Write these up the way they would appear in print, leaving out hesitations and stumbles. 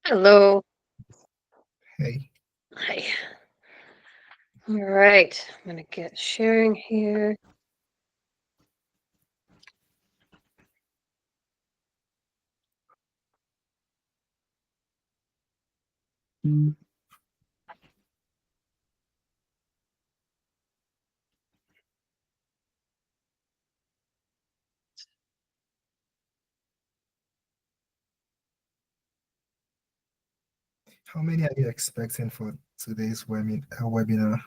Hello. Hey, Hi. All right. I'm going to get sharing here. how many are you expecting for today's webinar?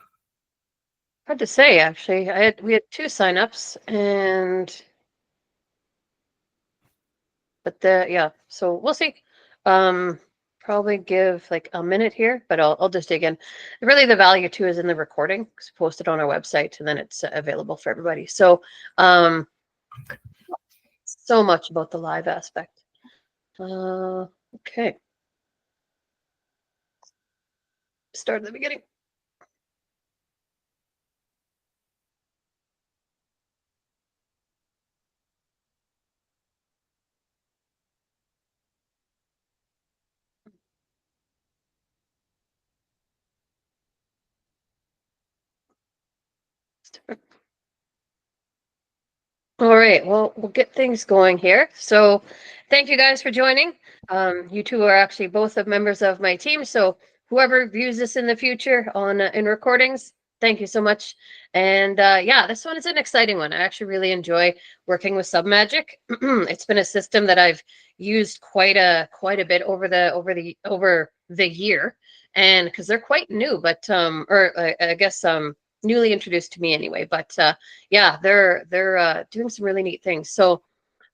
Hard to say, actually. We had two signups, but yeah. So we'll see. Um, Probably give like a minute here, but I'll just dig in. Really, the value too is in the recording. It's posted on our website, and then it's available for everybody. So, um, so much about the live aspect. Okay. Start at the beginning. All right, well, we'll get things going here. So, thank you guys for joining. You two are actually both of members of my team. So, whoever views this in the future on in recordings, thank you so much. And yeah, this one is an exciting one. I actually really enjoy working with Submagic. It's been a system that I've used quite a bit over the year, and because they're quite new, but I guess newly introduced to me anyway. But yeah, they're doing some really neat things. So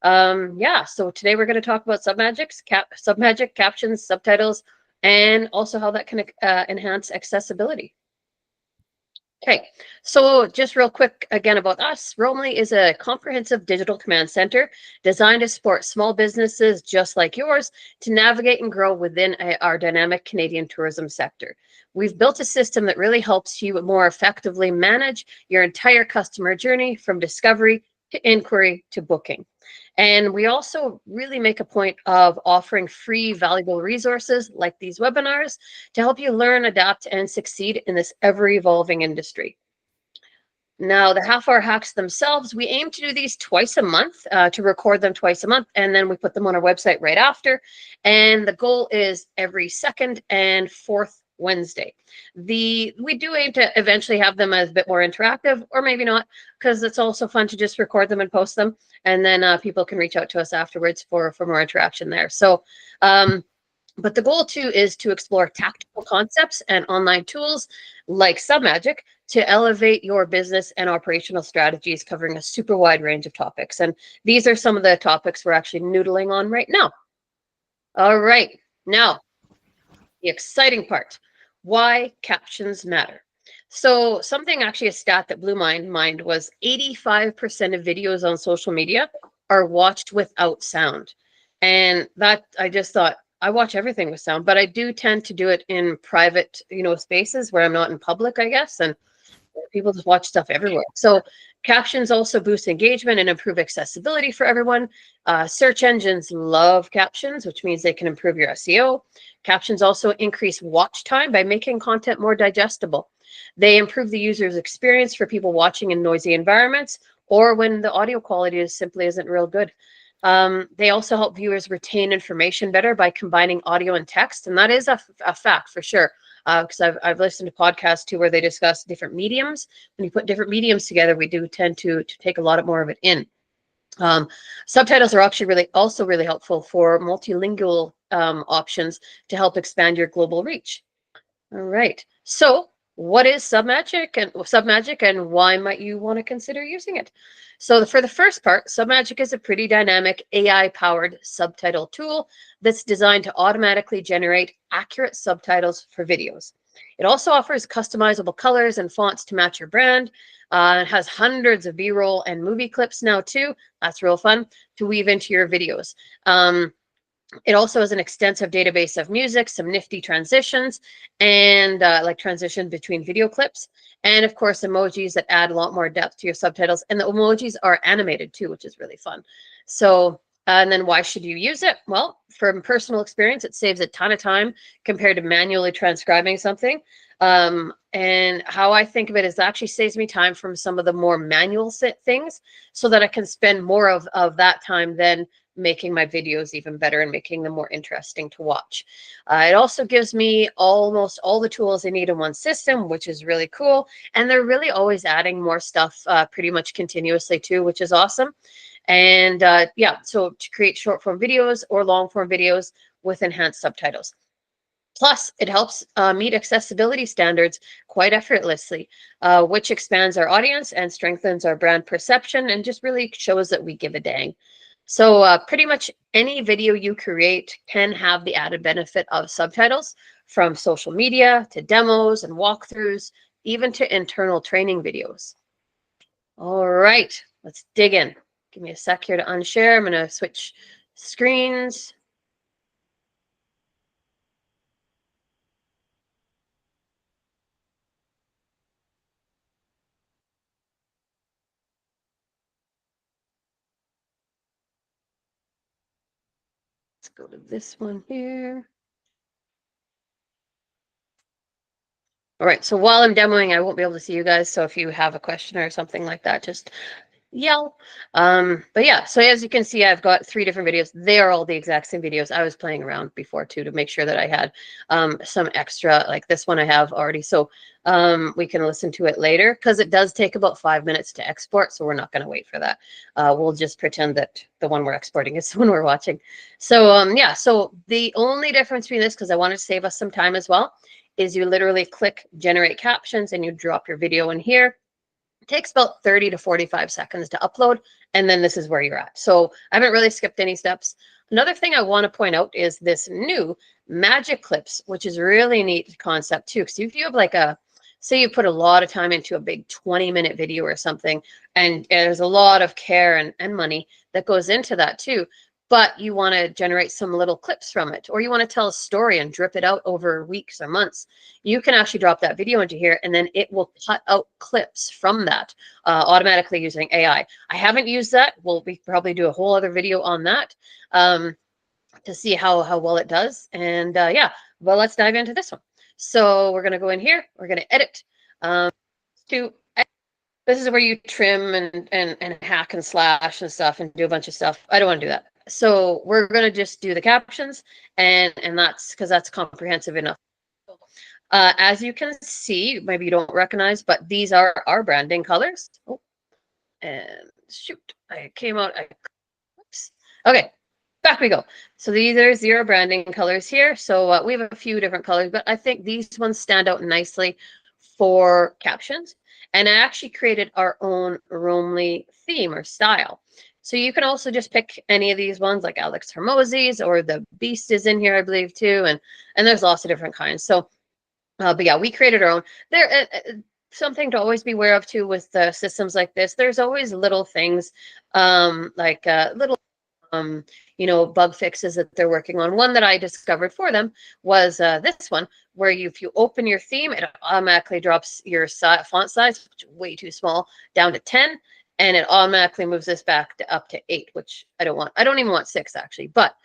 yeah, so today we're going to talk about Submagic, captions, subtitles, and also how that can enhance accessibility. Okay, so just real quick again about us. Roamlii is a comprehensive digital command center designed to support small businesses just like yours to navigate and grow within our dynamic Canadian tourism sector. We've built a system that really helps you more effectively manage your entire customer journey from discovery to inquiry to booking. And we also really make a point of offering free, valuable resources like these webinars to help you learn, adapt, and succeed in this ever evolving industry. Now, the half hour hacks themselves, we aim to do these twice a month, to record them twice a month, and then we put them on our website right after. And the goal is every second and fourth Wednesday. We do aim to eventually have them as a bit more interactive, or maybe not, because it's also fun to just record them and post them, and then people can reach out to us afterwards for more interaction there. So, but the goal too is to explore tactical concepts and online tools like Submagic to elevate your business and operational strategies, covering a super wide range of topics. And these are some of the topics we're actually noodling on right now. All right, now the exciting part: why captions matter. So something, actually a stat that blew my mind, was 85% of videos on social media are watched without sound. And that, I just thought, I watch everything with sound, but I do tend to do it in private, spaces where I'm not in public, I guess. And people just watch stuff everywhere. So captions also boost engagement and improve accessibility for everyone. Search engines love captions, which means they can improve your SEO. Captions also increase watch time by making content more digestible. They improve the user's experience for people watching in noisy environments or when the audio quality simply isn't real good. They also help viewers retain information better by combining audio and text, and that is a fact for sure. Because I've listened to podcasts too where they discuss different mediums. When you put different mediums together, we do tend to take a lot more of it in. Subtitles are actually really helpful for multilingual options to help expand your global reach. All right. So, what is Submagic and why might you want to consider using it? So, for the first part, Submagic is a pretty dynamic AI-powered subtitle tool that's designed to automatically generate accurate subtitles for videos. It also offers customizable colors and fonts to match your brand. It has hundreds of B-roll and movie clips now too. That's real fun to weave into your videos. It also has an extensive database of music, some nifty transitions, and like transition between video clips, and of course emojis that add a lot more depth to your subtitles. And the emojis are animated too, which is really fun. So And then why should you use it? Well, from personal experience, it saves a ton of time compared to manually transcribing something. And how I think of it is it actually saves me time from some of the more manual things so that I can spend more of that time then making my videos even better and making them more interesting to watch. It also gives me almost all the tools I need in one system, which is really cool. And they're really always adding more stuff pretty much continuously too, which is awesome. And yeah, so to create short form videos or long form videos with enhanced subtitles. Plus, it helps meet accessibility standards quite effortlessly, which expands our audience and strengthens our brand perception and just really shows that we give a dang. So pretty much any video you create can have the added benefit of subtitles, from social media to demos and walkthroughs, even to internal training videos. All right, let's dig in. Give me a sec here to unshare. I'm going to switch screens. Let's go to this one here. All right, so while I'm demoing, I won't be able to see you guys. So if you have a question or something like that, just yell. But yeah, so as you can see, I've got 3 different videos. They are all the exact same videos. I was playing around before too to make sure that I had some extra, like this one I have already. So we can listen to it later because it does take about 5 minutes to export. So we're not going to wait for that. We'll just pretend that the one we're exporting is the one we're watching. So yeah, so the only difference between this, because I wanted to save us some time as well, is you literally click generate captions and you drop your video in here. It takes about 30 to 45 seconds to upload, and then this is where you're at. So I haven't really skipped any steps. Another thing I want to point out is this new magic clips, which is really neat concept too. Because if you have like say you put a lot of time into a big 20-minute video or something, and there's a lot of care and money that goes into that too, but you want to generate some little clips from it, or you want to tell a story and drip it out over weeks or months, you can actually drop that video into here and then it will cut out clips from that automatically using AI. I haven't used that. We probably do a whole other video on that to see how well it does. And yeah, well, let's dive into this one. So we're going to go in here. We're going to edit. To This is where you trim and hack and slash and stuff and do a bunch of stuff. I don't want to do that. So we're going to just do the captions, and that's because that's comprehensive enough. As you can see, maybe you don't recognize, but these are our branding colors. Oh, and shoot, I came out. Oops. Okay, back we go. So these are 0 branding colors here. So we have a few different colors, but I think these ones stand out nicely for captions. And I actually created our own Roamlii theme or style. So you can also just pick any of these ones, like Alex Hermosi's, or the Beast is in here, I believe, too. And there's lots of different kinds. So but yeah, we created our own. There, something to always be aware of too with systems like this. There's always little things, like little, bug fixes that they're working on. One that I discovered for them was this one, where if you open your theme, it automatically drops your font size, which is way too small, down to 10, and it automatically moves this back to up to 8, which I don't want. I don't even want 6 actually, but.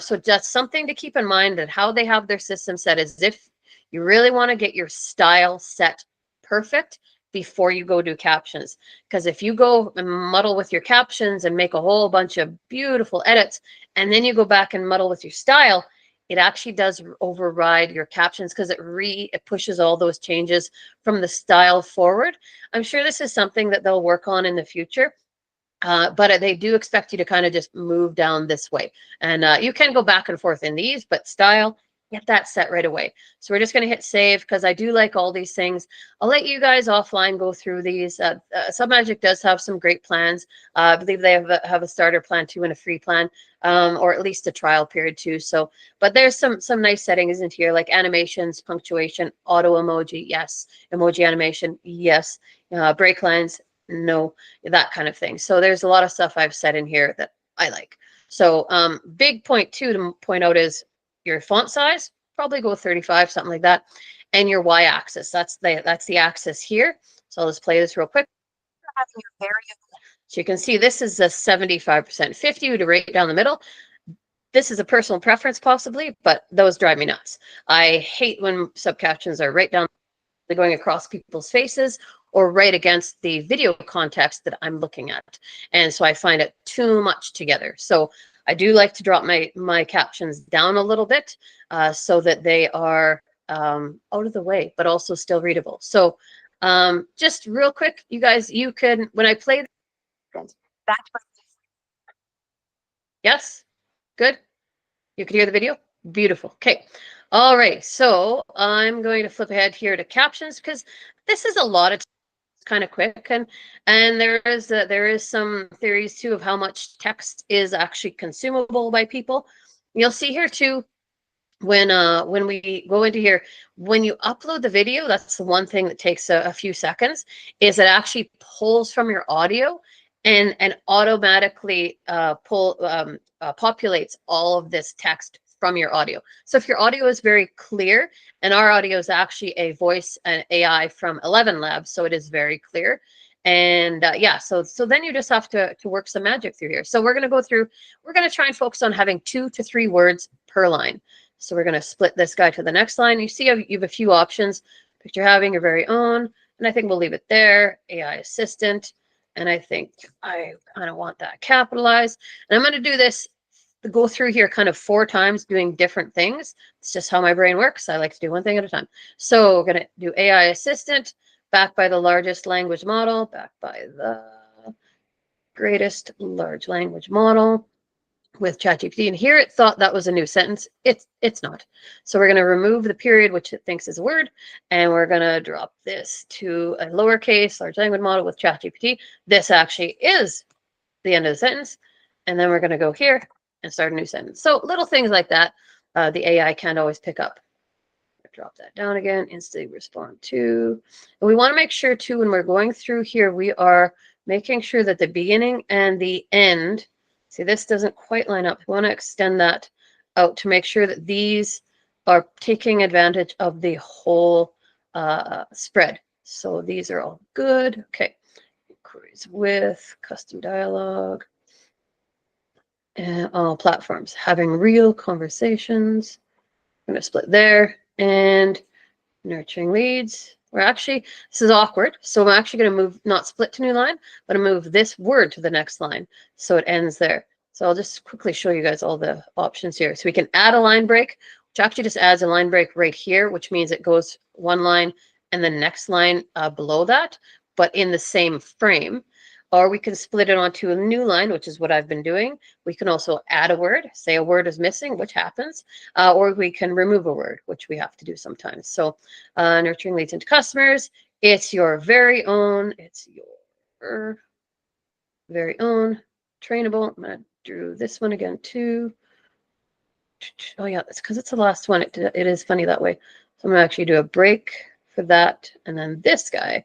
So that's something to keep in mind, that how they have their system set is if you really want to get your style set perfect before you go do captions. Because if you go and muddle with your captions and make a whole bunch of beautiful edits, and then you go back and muddle with your style, it actually does override your captions because it pushes all those changes from the style forward. I'm sure this is something that they'll work on in the future. But they do expect you to kind of just move down this way. And you can go back and forth in these, but style, get that set right away. So we're just going to hit save because I do like all these things. I'll let you guys offline go through these. Submagic does have some great plans. I believe they have a starter plan too and a free plan, or at least a trial period too. So, but there's some nice settings in here, like animations, punctuation, auto emoji, yes. Emoji animation, yes. Break lines, no, that kind of thing. So there's a lot of stuff I've set in here that I like. So big point too to point out is your font size, probably go 35, something like that. And your y-axis, that's the axis here. So I'll just play this real quick. So you can see this is a 75%, 50 to right down the middle. This is a personal preference possibly, but those drive me nuts. I hate when subcaptions are right down, they're going across people's faces or right against the video context that I'm looking at. And so I find it too much together. So I do like to drop my captions down a little bit so that they are out of the way, but also still readable. So just real quick, you guys, you can, when I play, yes, good. You can hear the video? Beautiful. Okay. All right. So I'm going to flip ahead here to captions because this is a lot of kind of quick, and there is some theories too of how much text is actually consumable by people. You'll see here too when we go into here, when you upload the video, that's the one thing that takes a few seconds, is it actually pulls from your audio and automatically populates all of this text from your audio. So if your audio is very clear, and our audio is actually a voice and AI from 11 Labs, so it is very clear. And yeah, so then you just have to work some magic through here. So we're going to go through, we're going to try and focus on having 2 to 3 words per line. So we're going to split this guy to the next line. You see you have a few options. Picture having your very own, and I think we'll leave it there. AI assistant, and I think I kind of want that capitalized. And I'm going to do this, go through here kind of 4 times doing different things. It's just how my brain works. I like to do one thing at a time. So we're going to do AI assistant, backed by the largest language model, backed by the greatest large language model with ChatGPT. And here it thought that was a new sentence. It's not. So we're going to remove the period, which it thinks is a word, and we're going to drop this to a lowercase large language model with ChatGPT. This actually is the end of the sentence. And then we're going to go here and start a new sentence. So little things like that, the AI can't always pick up. Drop that down again, instantly respond to. And we want to make sure too, when we're going through here, we are making sure that the beginning and the end, see, this doesn't quite line up. We want to extend that out to make sure that these are taking advantage of the whole spread. So these are all good. Okay. Inquiries with custom dialogue and all platforms, having real conversations. I'm going to split there. And nurturing leads. We're actually, this is awkward. So I'm actually going to move, not split to new line, but move this word to the next line. So it ends there. So I'll just quickly show you guys all the options here. So we can add a line break, which actually just adds a line break right here, which means it goes one line and the next line below that, but in the same frame. Or we can split it onto a new line, which is what I've been doing. We can also add a word, say a word is missing, which happens, or we can remove a word, which we have to do sometimes. So nurturing leads into customers, it's your very own, it's your very own trainable. I'm going to do this one again too. Oh yeah, it's because it's the last one. It is funny that way. So I'm going to actually do a break for that. And then this guy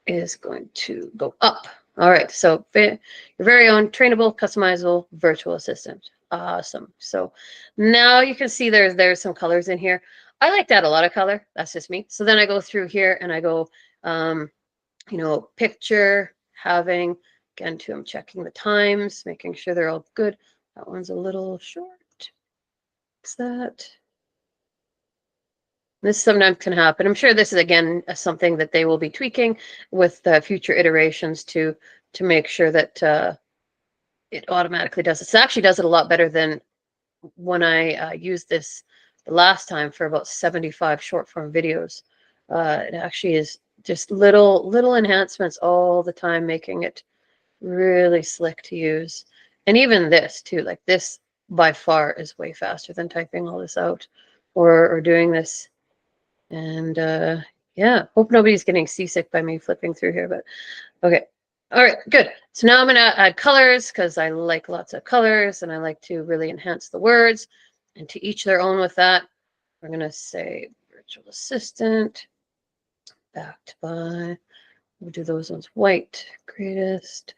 is going to go up. All right, so your very own trainable, customizable virtual assistant. Awesome. So now you can see there's some colors in here. I like to add a lot of color. That's just me. So then I go through here and I go, you know, picture, having, again, too, I'm checking the times, making sure they're all good. That one's a little short. What's that? This sometimes can happen. I'm sure this is, again, something that they will be tweaking with future iterations to make sure that it automatically does this. It actually does it a lot better than when I used this the last time for about 75 short form videos. It actually is just little enhancements all the time, making it really slick to use. And even this too, like this by far is way faster than typing all this out or doing this. And yeah, hope nobody's getting seasick by me flipping through here, but okay. All right, good. So now I'm going to add colors because I like lots of colors and I like to really enhance the words, and to each their own with that. We're going to say virtual assistant, backed by, we'll do those ones white, greatest.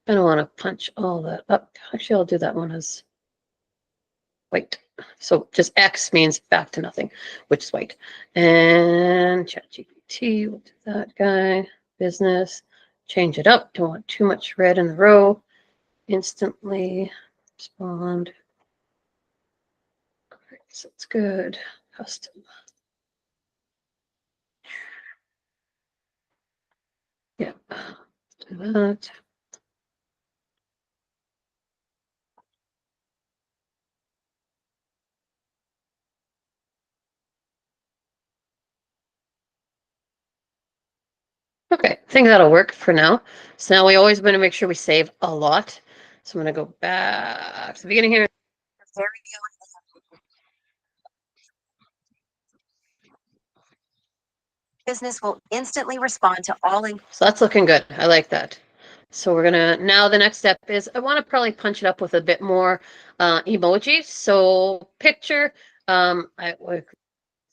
I don't want to punch all that up. Actually, I'll do that one as white. So just X means back to nothing, which is white. And ChatGPT, we'll do that guy. Business, change it up. Don't want too much red in the row. Instantly respond. Great, so it's good. Custom. Yeah, do that. Okay, I think that'll work for now. So now we always want to make sure we save a lot. So I'm going to go back to the beginning here. Business will instantly respond to all. So that's looking good. I like that. So we're gonna, now the next step is I want to probably punch it up with a bit more emojis. So picture, I would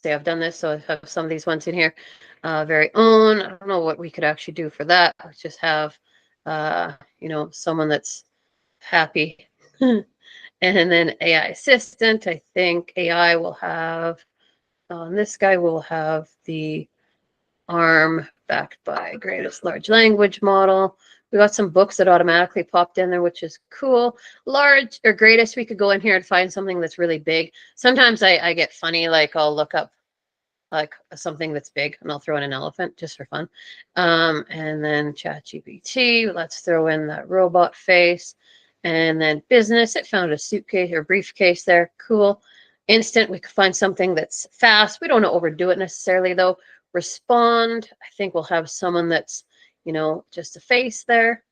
say I've done this, so I have some of these ones in here. Very own. I don't know what we could actually do for that. Let's just have, you know, someone that's happy. And then AI assistant. I think AI will have, this guy will have the ARM backed by greatest large language model. We got some books that automatically popped in there, which is cool. Large or greatest, we could go in here and find something that's really big. Sometimes I get funny, like I'll look up like something that's big and I'll throw in an elephant just for fun. And then ChatGPT, let's throw in that robot face. And then business, it found a suitcase or briefcase there. Cool. Instant, we could find something that's fast. We don't want to overdo it necessarily though. Respond, I think we'll have someone that's, you know, just a face there.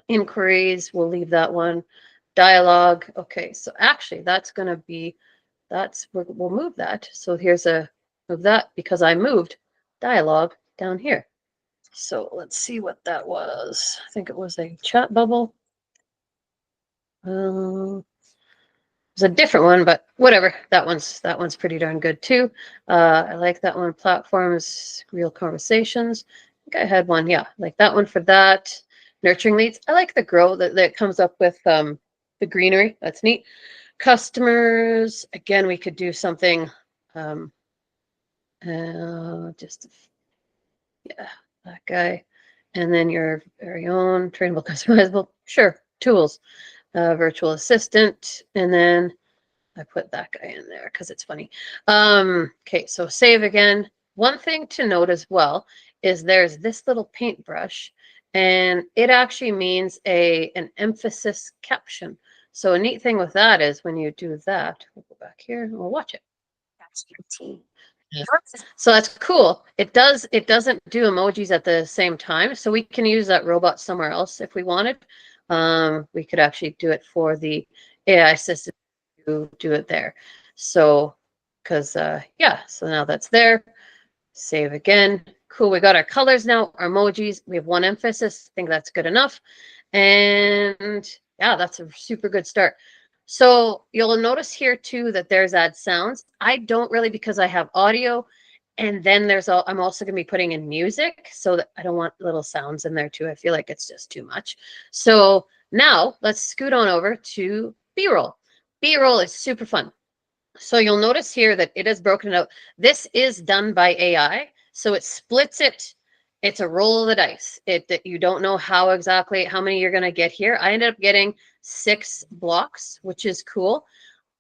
Inquiries, we'll leave that one. Dialogue, okay, so actually that's going to be, we'll move that. So here's a, move that because I moved dialogue down here. So let's see what that was. I think it was a chat bubble. It's a different one, but whatever. That one's pretty darn good too. I like that one. Platforms, real conversations. I think I had one. Yeah, like that one for that. Nurturing leads. I like the grow that comes up with the greenery. That's neat. Customers. Again, we could do something. Just yeah, that guy. And then your very own trainable, customizable. Sure, tools. Virtual assistant, and then I put that guy in there because it's funny. Okay, so save again. One thing to note as well is there's this little paintbrush, and it actually means an emphasis caption. So a neat thing with that is when you do that, we'll go back here and we'll watch it. Yeah. So that's cool. It doesn't do emojis at the same time, so we can use that robot somewhere else if we wanted. We could actually do it for the AI system to do it there. So, because yeah, so now that's there. Save again. Cool. We got our colors now, our emojis. We have one emphasis. I think that's good enough. And yeah, that's a super good start. So you'll notice here too that there's add sounds. I don't really because I have audio, and then I'm also going to be putting in music, so that I don't want little sounds in there too. I feel like it's just too much. So now let's scoot on over to B-roll. B-roll is super fun. So you'll notice here that it is broken out. This is done by AI, so it splits it. It's a roll of the dice. You don't know how many you're going to get here. I ended up getting 6 blocks, which is cool.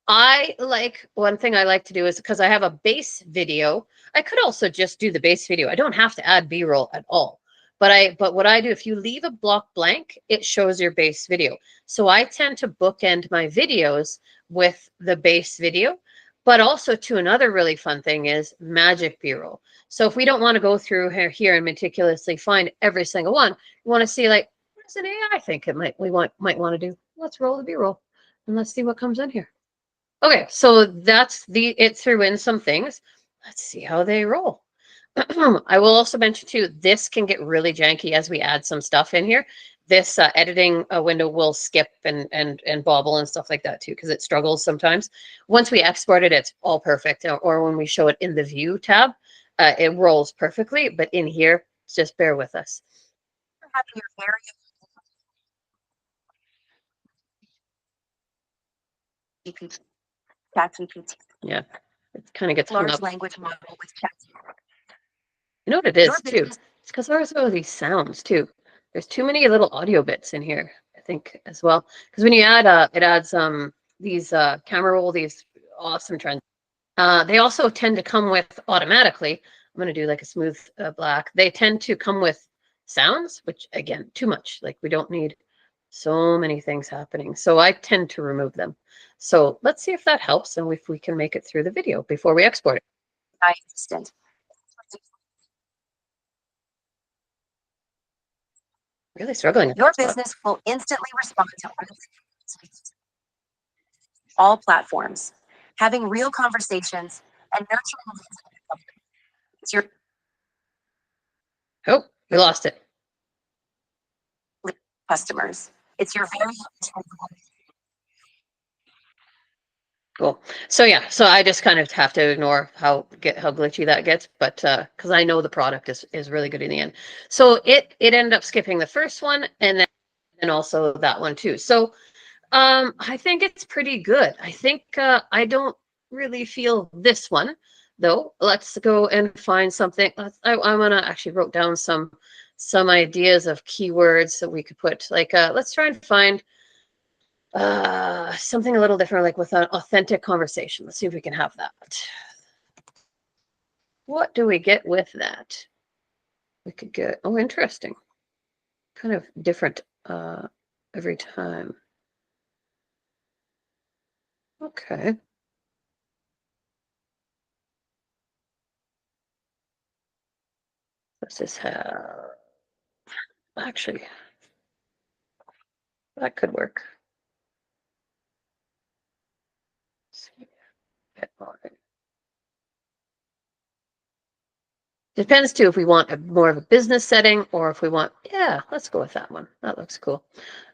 One thing I like to do is because I have a base video, I could also just do the base video. I don't have to add B-roll at all. But what I do, if you leave a block blank, it shows your base video. So I tend to bookend my videos with the base video. But also to another really fun thing is magic B-roll. So if we don't want to go through here and meticulously find every single one, we want to see like, what does an AI think might want to do? Let's roll the B-roll and let's see what comes in here. Okay, so that's it threw in some things. Let's see how they roll. I will also mention too, this can get really janky as we add some stuff in here. This editing window will skip and bobble and stuff like that too, because it struggles sometimes. Once we export it, it's all perfect. Or when we show it in the view tab, it rolls perfectly. But in here, just bear with us. Yeah, it kind of gets hung up. Language model with chat. You know what it is too? It's because there's all these sounds too. There's too many little audio bits in here, I think, as well. Because when you add, it adds these camera roll, these awesome trends. They also tend to come with automatically. I'm going to do like a smooth black. They tend to come with sounds, which again, too much. Like we don't need so many things happening. So I tend to remove them. So let's see if that helps and if we can make it through the video before we export it. Assistant. Really struggling. Your business will instantly respond to all platforms, having real conversations and nurturing. It's your Oh, we lost it. customers. It's your very Cool. So yeah, so I just kind of have to ignore how glitchy that gets, but because I know the product is really good in the end. So it ended up skipping the first one and then also that one too. So I think it's pretty good. I think I don't really feel this one though. Let's go and find something. I'm gonna actually wrote down some ideas of keywords that we could put. Like let's try and find something a little different, like with an authentic conversation. Let's see if we can have that. What do we get with that? We could get, oh, interesting. Kind of different every time. Okay. Let's just have, actually, that could work. Depends too if we want more of a business setting or if we want, yeah, let's go with that one. That looks cool.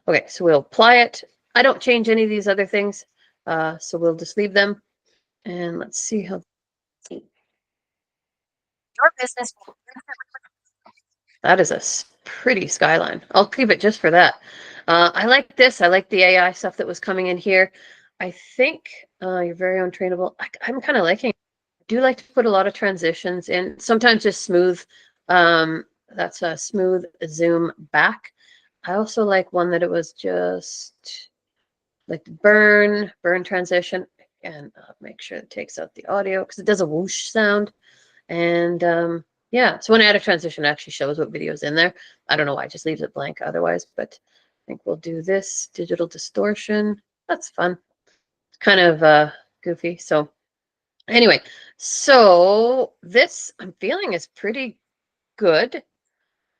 Okay, so we'll apply it. I don't change any of these other things, so we'll just leave them. And let's see how. your business. That is a pretty skyline. I'll keep it just for that. I like this. I like the AI stuff that was coming in here. I think you're very untrainable. I'm kind of liking it. I do like to put a lot of transitions in, sometimes just smooth. That's a smooth zoom back. I also like one that it was just like burn transition. And make sure it takes out the audio because it does a whoosh sound. And yeah, so when I add a transition, it actually shows what video is in there. I don't know why, it just leaves it blank otherwise, but I think we'll do this digital distortion. That's fun. It's kind of goofy. So anyway, so this I'm feeling is pretty good. I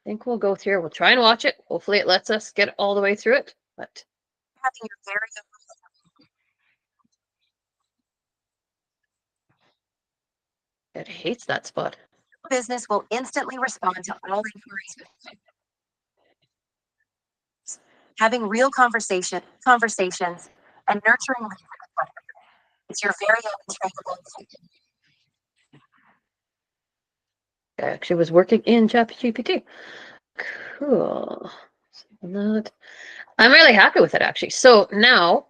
think we'll go through. We'll try and watch it. Hopefully it lets us get all the way through it. But Having your very it hates that spot. business will instantly respond to all inquiries. Having real conversations and nurturing. It's your very own travel. I actually was working in ChatGPT. Cool. So I'm really happy with it actually. So now,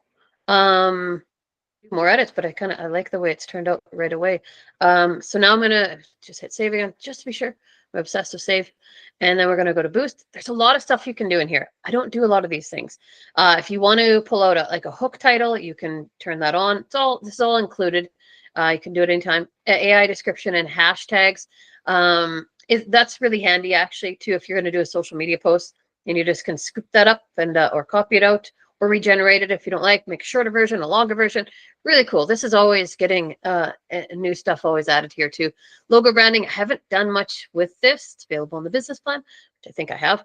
more edits, but I like the way it's turned out right away. So now I'm gonna just hit save again, just to be sure. I'm obsessed with save. And then we're gonna go to boost. There's a lot of stuff you can do in here. I don't do a lot of these things. If you want to pull out like a hook title, you can turn that on. This is all included. You can do it anytime. AI description and hashtags. That's really handy actually too if you're going to do a social media post and you just can scoop that up and or copy it out or regenerate it if you don't like, make a shorter version, a longer version. Really cool. This is always getting new stuff always added here too. Logo branding, I haven't done much with this. It's available in the business plan, which I think I have.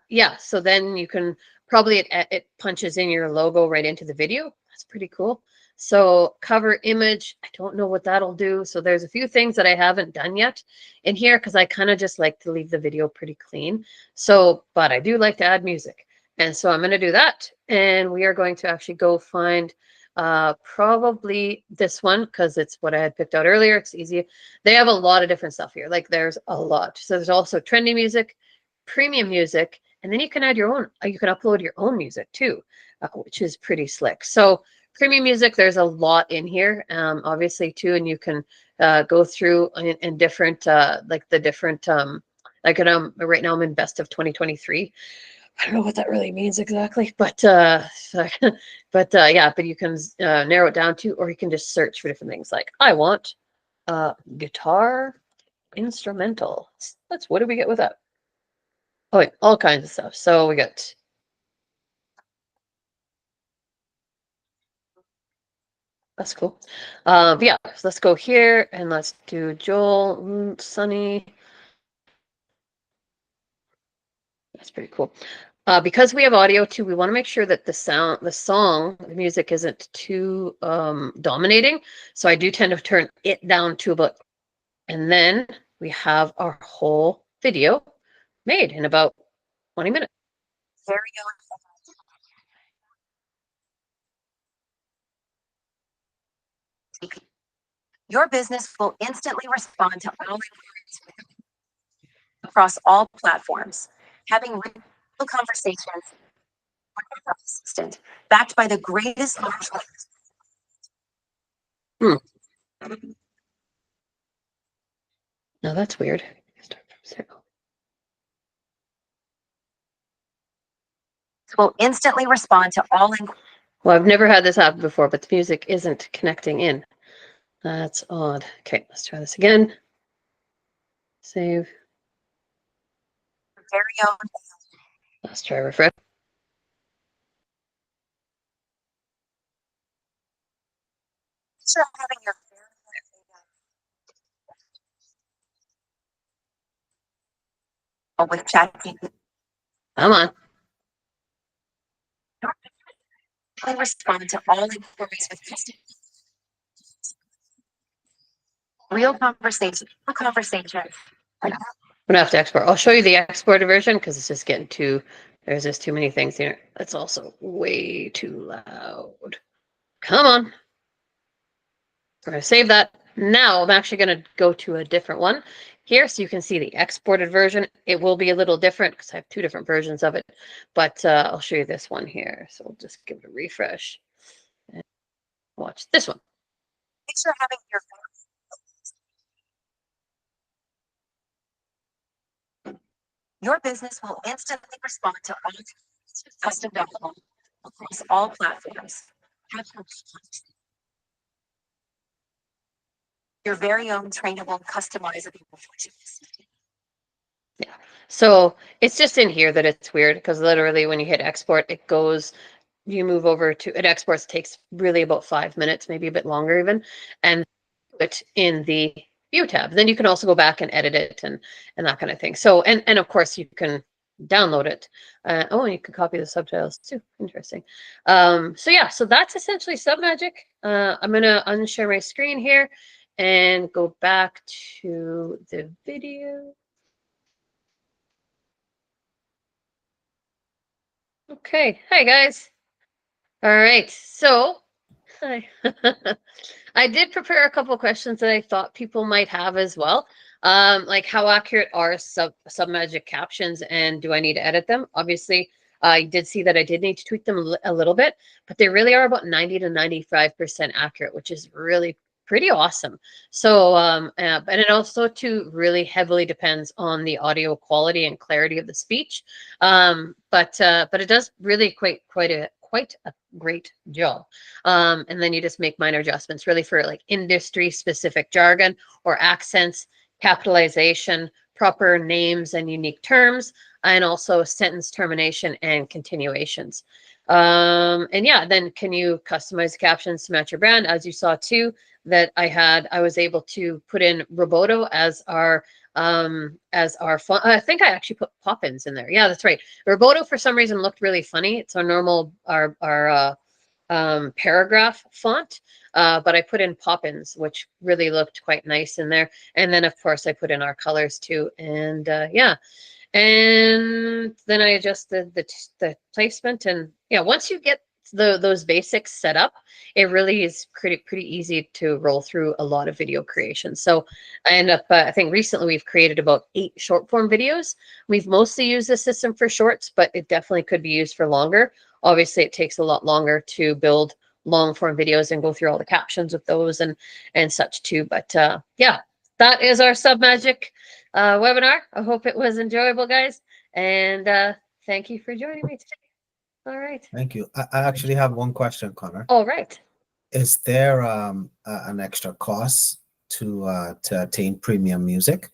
Yeah, so then you can probably, it punches in your logo right into the video. That's pretty cool. So cover image, I don't know what that'll do. So there's a few things that I haven't done yet in here because I kind of just like to leave the video pretty clean. So, but I do like to add music. And so I'm going to do that. And we are going to actually go find probably this one because it's what I had picked out earlier. It's easy. They have a lot of different stuff here. Like there's a lot. So there's also trendy music, premium music, and then you can add your own, you can upload your own music too, which is pretty slick. So premium music, there's a lot in here, obviously too, and you can go through in different, like the different Like, right now I'm in best of 2023. I don't know what that really means exactly, but yeah, but you can narrow it down to, or you can just search for different things. Like, I want guitar instrumental. What do we get with that? Oh, wait, all kinds of stuff. So we got that's cool. But yeah, so let's go here and let's do Joel, Sunny. That's pretty cool. Because we have audio too, we want to make sure that the song, the music isn't too dominating. So I do tend to turn it down to about, and then we have our whole video made in about 20 minutes. Very good. Your business will instantly respond to all inquiries across all platforms, having real conversations with your assistant, backed by the greatest large language. No, that's weird. Start from zero. Will instantly respond to all inquiries. Well, I've never had this happen before, but the music isn't connecting in. That's odd. Okay, let's try this again. Save. Very own. Let's try refresh. Sure, having your with ChatGPT. Come on. Will respond to all inquiries with custom real conversation. I'm gonna have to export. I'll show you the exported version because it's just getting too. There's just too many things here. That's also way too loud. Come on. We're gonna save that. Now I'm actually gonna go to a different one here so you can see the exported version. It will be a little different because I have two different versions of it, but I'll show you this one here. So we'll just give it a refresh and watch this one. Picture having your business will instantly respond to all custom development across all platforms. Your very own trainable, customizable voices. Yeah. So it's just in here that it's weird because literally when you hit export, it goes, you move over to, it exports, takes really about 5 minutes, maybe a bit longer even, and put in the view tab. Then you can also go back and edit it and that kind of thing. So, and of course you can download it. Oh, and you can copy the subtitles too. Interesting. So yeah, so that's essentially Submagic. I'm gonna unshare my screen here and go back to the video. Okay, hi guys. All right, so hi. I did prepare a couple of questions that I thought people might have as well. Like how accurate are Submagic captions and do I need to edit them? Obviously, you did see that I did need to tweak them a little bit, but they really are about 90 to 95% accurate, which is really pretty awesome. So, and it also too really heavily depends on the audio quality and clarity of the speech. But it does really quite a great job. And then you just make minor adjustments really for like industry specific jargon or accents, capitalization, proper names and unique terms, and also sentence termination and continuations. And yeah, then can you customize the captions to match your brand? As you saw too, that I was able to put in Roboto as our font. I think I actually put Poppins in there. Yeah, that's right. Roboto for some reason looked really funny. It's our normal, our paragraph font, but I put in Poppins, which really looked quite nice in there. And then of course I put in our colors too. And yeah, and then I adjusted the placement. And yeah, once you get those basics set up, it really is pretty easy to roll through a lot of video creation. So I end up, I think recently we've created about 8 short form videos. We've mostly used the system for shorts, but it definitely could be used for longer. Obviously, it takes a lot longer to build long form videos and go through all the captions with those and such too. But yeah, that is our Submagic webinar. I hope it was enjoyable, guys. And thank you for joining me today. All right. Thank you. I actually have one question, Connor. All right. Is there an extra cost to attain premium music?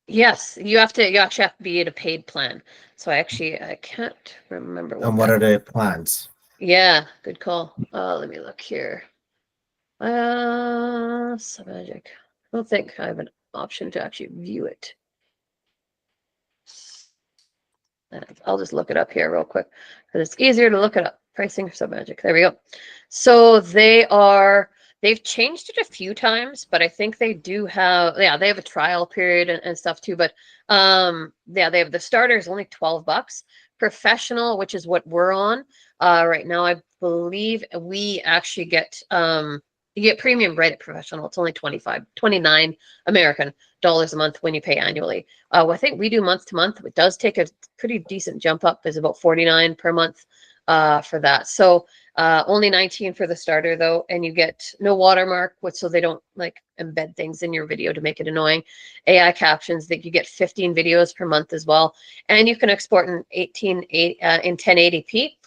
Yes, you actually have to be in a paid plan. So I can't remember And what are the plans? Yeah, good call. Let me look here. Submagic. I don't think I have an option to actually view it. I'll just look it up here real quick because it's easier to look it up. Pricing for Submagic. There we go. So they've changed it a few times, but I think they do have, they have a trial period and stuff too. But yeah, they have the starter is only $12. Professional, which is what we're on right now, I believe we actually get you get premium right at professional. It's only 29 American dollars a month when you pay annually. I think we do month to month. It does take a pretty decent jump up. There's about 49 per month for that. So only 19 for the starter though, and you get no watermark, so they don't like embed things in your video to make it annoying. AI captions that you get 15 videos per month as well, and you can export in 1080p.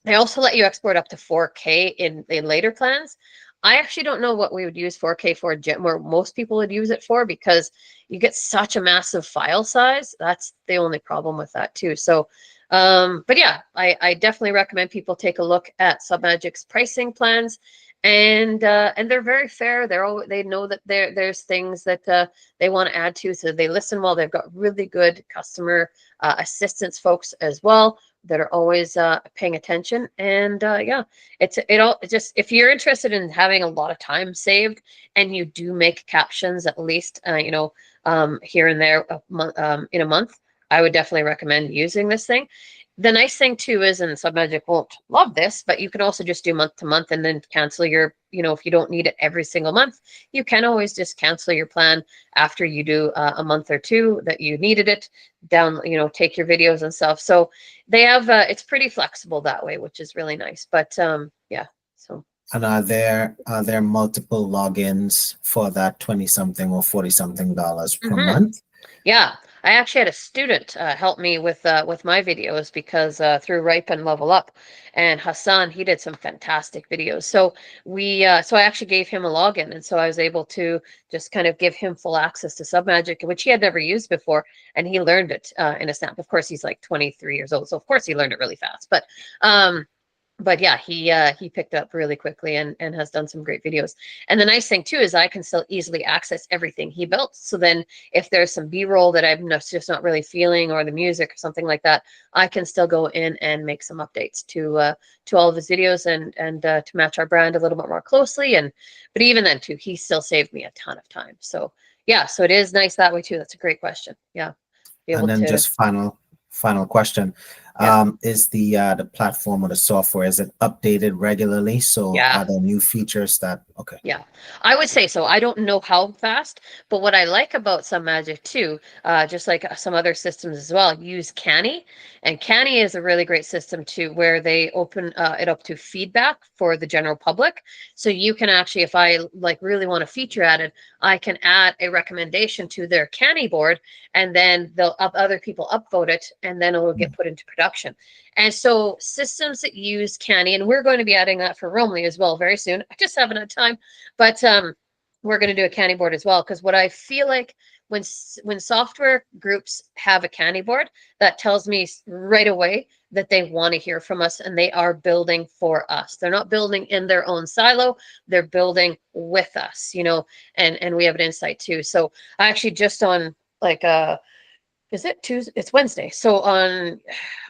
They also let you export up to 4K in later plans. I actually don't know what we would use 4K for, where most people would use it for, because you get such a massive file size. That's the only problem with that too. So, but yeah, I definitely recommend people take a look at Submagic's pricing plans, and they're very fair. They know that there's things that they want to add to, so they listen well. They've got really good customer assistance folks as well that are always paying attention. And yeah, it just, if you're interested in having a lot of time saved and you do make captions at least here and there in a month, I would definitely recommend using this thing. The nice thing too is, and Submagic won't love this, but you can also just do month to month and then cancel your, if you don't need it every single month, you can always just cancel your plan after you do a month or two that you needed it down, take your videos and stuff. So they have, it's pretty flexible that way, which is really nice. But yeah, so. And are there multiple logins for that 20-something or 40-something dollars per month? Yeah, I actually had a student help me with my videos because through Ripe and Level Up, and Hassan, he did some fantastic videos. So so I actually gave him a login, and so I was able to just kind of give him full access to Submagic, which he had never used before, and he learned it in a snap. Of course, he's like 23 years old, so of course he learned it really fast. But yeah, he picked up really quickly and has done some great videos. And the nice thing too is I can still easily access everything he built. So then if there's some B-roll that I'm just not really feeling, or the music or something like that, I can still go in and make some updates to all of his videos and to match our brand a little bit more closely. But even then too, he still saved me a ton of time. So yeah, so it is nice that way too. That's a great question. Yeah. And then just final question. Yeah. Is the platform or the software, is it updated regularly? So Yeah. are there new features that, okay. Yeah, I would say so. I don't know how fast, but what I like about Submagic too, just like some other systems as well, use Canny. And Canny is a really great system too, where they open it up to feedback for the general public. So you can actually, if I like really want a feature added, I can add a recommendation to their Canny board, and then other people upvote it, and then it will get put into production. And so systems that use Canny, and we're going to be adding that for Roamlii as well very soon. I just haven't had time, but we're going to do a Canny board as well, because what I feel like when software groups have a Canny board, that tells me right away that they want to hear from us and they are building for us. They're not building in their own silo. They're building with us, and we have an insight too. So I actually just on like is it Tuesday? It's Wednesday. So on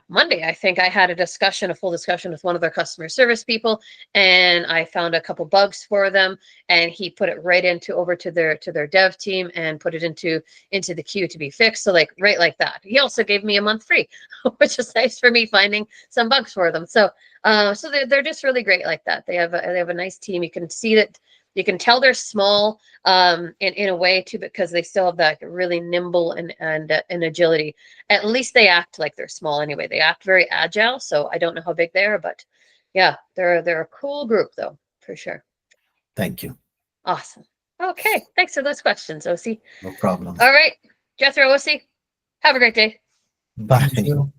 Monday, I think I had a full discussion with one of their customer service people, and I found a couple bugs for them, and he put it right over to their dev team and put it into the queue to be fixed. So like right like that. He also gave me a month free, which is nice for me finding some bugs for them. So so they're just really great like that. They have a nice team. You can see that. You can tell they're small in a way too, because they still have that really nimble and agility. At least they act like they're small anyway. They act very agile. So I don't know how big they are, but yeah, they're a cool group though, for sure. Thank you. Awesome. Okay, thanks for those questions, OC. No problem. All right, Jethro, OC, have a great day. Bye. Thank you.